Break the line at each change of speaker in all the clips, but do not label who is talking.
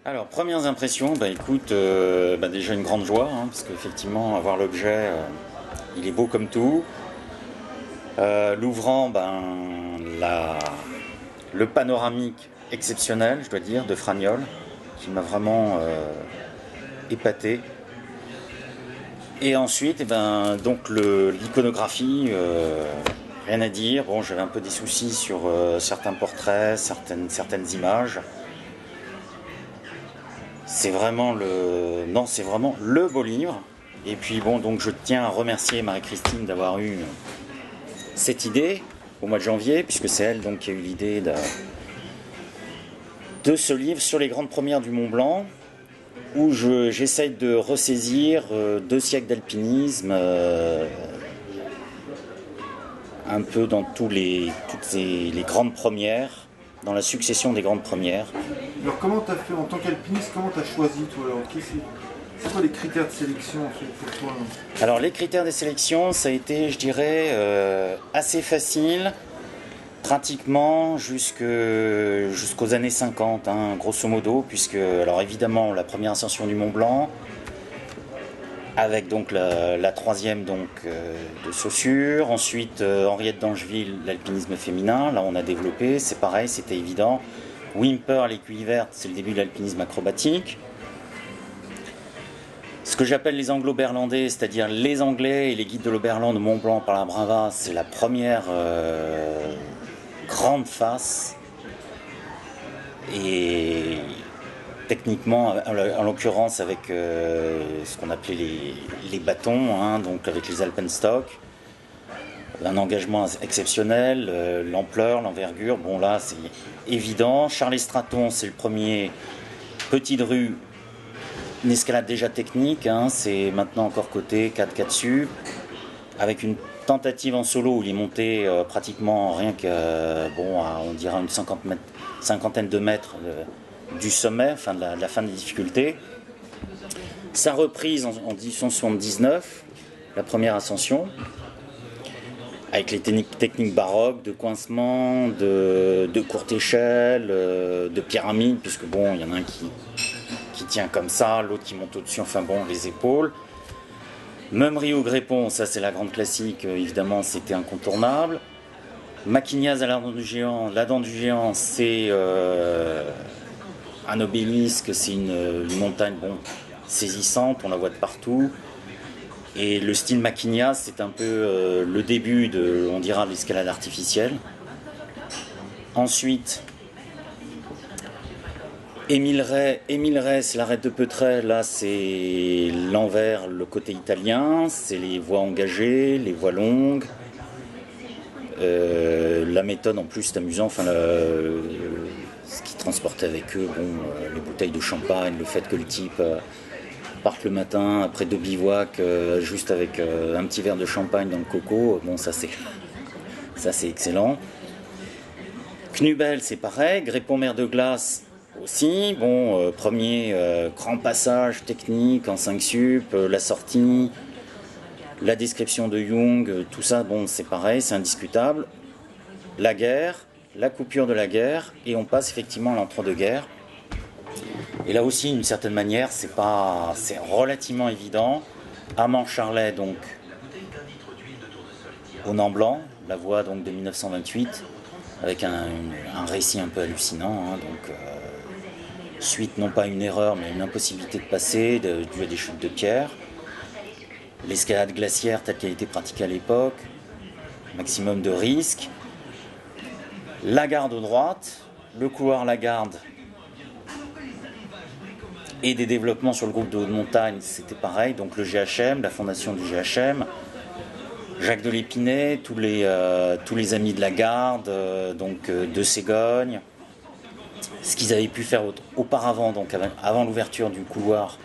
Alors, premières impressions, bah écoute, déjà une grande joie, hein, parce qu'effectivement, avoir l'objet, il est beau comme tout. L'ouvrant, le panoramique exceptionnel, je dois dire, de Franiol, qui m'a vraiment épaté. Et ensuite, donc l'iconographie, rien à dire. Bon, j'avais un peu des soucis sur certains portraits, certaines images. C'est vraiment le beau livre. Et puis bon, donc je tiens à remercier Marie-Christine d'avoir eu cette idée au mois de janvier, puisque c'est elle donc qui a eu l'idée de ce livre sur les grandes premières du Mont Blanc, où j'essaye de ressaisir 2 siècles d'alpinisme, un peu dans les grandes premières, dans la succession des grandes premières.
Alors comment tu as fait en tant qu'alpiniste, comment tu as choisi toi alors c'est quoi les critères de sélection en fait pour toi?
Alors les critères de sélection, ça a été, je dirais, assez facile, pratiquement jusqu'aux années 50, hein, grosso modo, puisque, alors évidemment, la première ascension du Mont Blanc, avec donc la troisième donc, de Saussure, ensuite Henriette d'Angeville, l'alpinisme féminin, là on a développé, c'est pareil, c'était évident. Whymper, l'écuille verte, c'est le début de l'alpinisme acrobatique. Ce que j'appelle les anglo-berlandais, c'est-à-dire les Anglais et les guides de l'Oberland, Mont Blanc par la Brava, c'est la première grande face. Et techniquement, en l'occurrence avec ce qu'on appelait les bâtons, hein, donc avec les alpenstock, un engagement exceptionnel, l'ampleur, l'envergure, bon là c'est évident. Charles Straton, c'est le premier petit dru, une escalade déjà technique, hein, c'est maintenant encore coté 4 dessus, avec une tentative en solo où il est monté pratiquement rien que, on dirait une cinquantaine de mètres du sommet, enfin de la fin des difficultés. Sa reprise en 1879, la première ascension, avec les techniques baroques de coincement, de courte échelle, de pyramide, puisque bon, il y en a un qui tient comme ça, l'autre qui monte au-dessus, enfin bon, les épaules. Memry au Grépon, ça c'est la grande classique, évidemment c'était incontournable. Maquignaz à la dent du géant, c'est un obélisque, c'est une montagne saisissante, on la voit de partout. Et le style Maquignaz, c'est un peu le début de, on dira, l'escalade artificielle. Ensuite, Émile Ray, c'est l'arête de Peutret, là c'est l'envers, le côté italien, c'est les voies engagées, les voies longues. La méthode en plus c'est amusant, enfin ce qu'ils transportaient avec eux, les bouteilles de champagne, le fait que le type parte le matin après 2 bivouacs juste avec un petit verre de champagne dans le coco, ça c'est excellent. Knubel c'est pareil, Grépon mer de glace aussi, premier grand passage technique en 5 sup, la sortie, la description de Jung, tout ça, c'est pareil, c'est indiscutable. La guerre, la coupure de la guerre, et on passe effectivement à l'entre-deux-guerres. Et là aussi, d'une certaine manière, c'est relativement évident. Amand-Charlet, donc, au Nant Blanc, la voie donc de 1928, avec un récit un peu hallucinant, hein, suite non pas une erreur, mais une impossibilité de passer, dû à des chutes de pierre. L'escalade glaciaire telle qu'elle a été pratiquée à l'époque, maximum de risques. La garde à droite, le couloir Lagarde et des développements sur le groupe de haute montagne, c'était pareil. Donc le GHM, la fondation du GHM, Jacques de l'Épinay, tous les amis de la garde, de Ségogne. Ce qu'ils avaient pu faire auparavant, donc avant l'ouverture du couloir,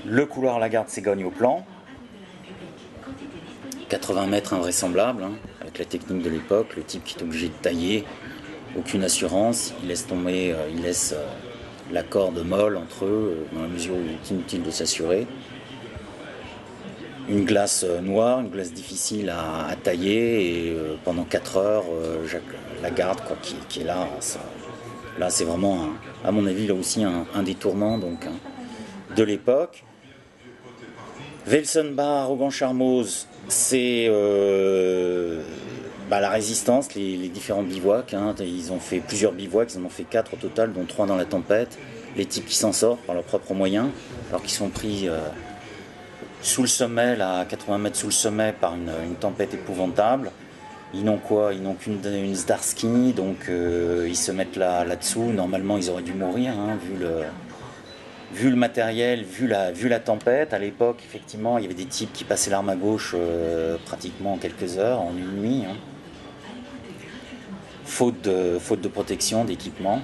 le couloir Lagarde Ségogne au plan. 80 mètres invraisemblable, hein, avec la technique de l'époque, le type qui est obligé de tailler, aucune assurance, il laisse la corde molle entre eux, dans la mesure où il est inutile de s'assurer. Une glace noire, une glace difficile à tailler, et pendant 4 heures, Jacques Lagarde, qui est là, Là, c'est vraiment, à mon avis, là aussi, un des tournants donc, de l'époque. Welsenbach, Rogan-Charmoz, c'est la résistance, les différents bivouacs. Ils ont fait plusieurs bivouacs, ils en ont fait 4 au total, dont 3 dans la tempête. Les types qui s'en sortent par leurs propres moyens, alors qu'ils sont pris sous le sommet, là, à 80 mètres sous le sommet, par une tempête épouvantable. Ils n'ont quoi? Ils n'ont qu'une Zdarsky, donc ils se mettent là-dessous. Normalement, ils auraient dû mourir, vu le matériel, vu la tempête. À l'époque, effectivement, il y avait des types qui passaient l'arme à gauche pratiquement en quelques heures, en une nuit. Faute de protection, d'équipement.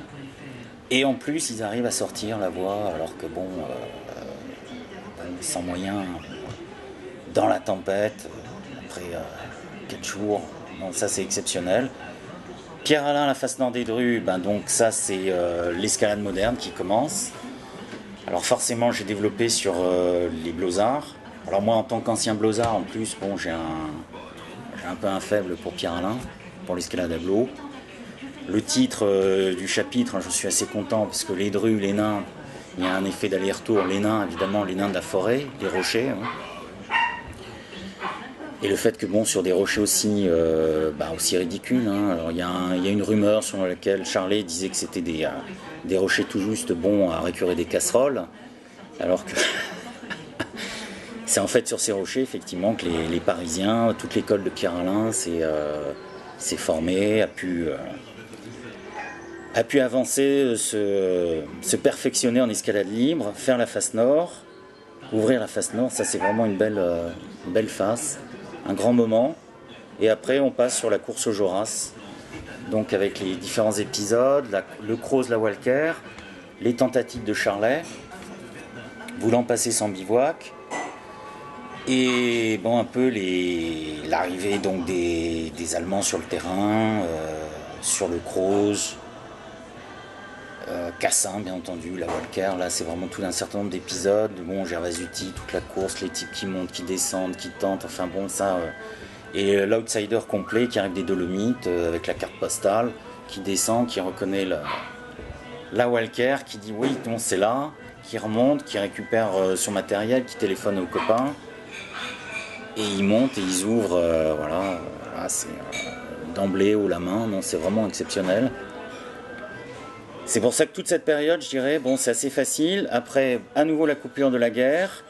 Et en plus, ils arrivent à sortir la voie, alors que sans moyens, dans la tempête, après 4 jours. Donc ça, c'est exceptionnel. Pierre-Alain, la face nord des Drus, donc ça, c'est l'escalade moderne qui commence. Alors forcément, j'ai développé sur les Blozards. Alors moi, en tant qu'ancien Blozard, en plus, j'ai un peu un faible pour Pierre-Alain, pour l'escalade à Blo. Le titre du chapitre, je suis assez content, parce que les Drus, les nains, il y a un effet d'aller-retour. Les nains, évidemment, les nains de la forêt, les rochers. Et le fait que, sur des rochers aussi ridicules, alors il y a une rumeur selon laquelle Charlet disait que c'était des rochers tout juste bons à récurer des casseroles, alors que c'est en fait sur ces rochers, effectivement, que les Parisiens, toute l'école de Pierre-Alain s'est formée, a pu avancer, se perfectionner en escalade libre, faire la face nord, ouvrir la face nord. Ça, c'est vraiment une belle face. Un grand moment, et après on passe sur la course au Joras, donc avec les différents épisodes, le Croz, la Walker, les tentatives de Charlet, voulant passer sans bivouac, et un peu l'arrivée donc des Allemands sur le terrain, sur le Croz, Cassin bien entendu, la Walker. Là c'est vraiment tout un certain nombre d'épisodes. Gervasuti, toute la course, les types qui montent, qui descendent, qui tentent, et l'outsider complet qui arrive des Dolomites avec la carte postale, qui descend, qui reconnaît la Walker, qui dit oui, c'est là, qui remonte, qui récupère son matériel, qui téléphone aux copains, et ils montent et ils ouvrent, c'est d'emblée haut la main. C'est vraiment exceptionnel. C'est pour ça que toute cette période, je dirais, c'est assez facile. Après, à nouveau la coupure de la guerre.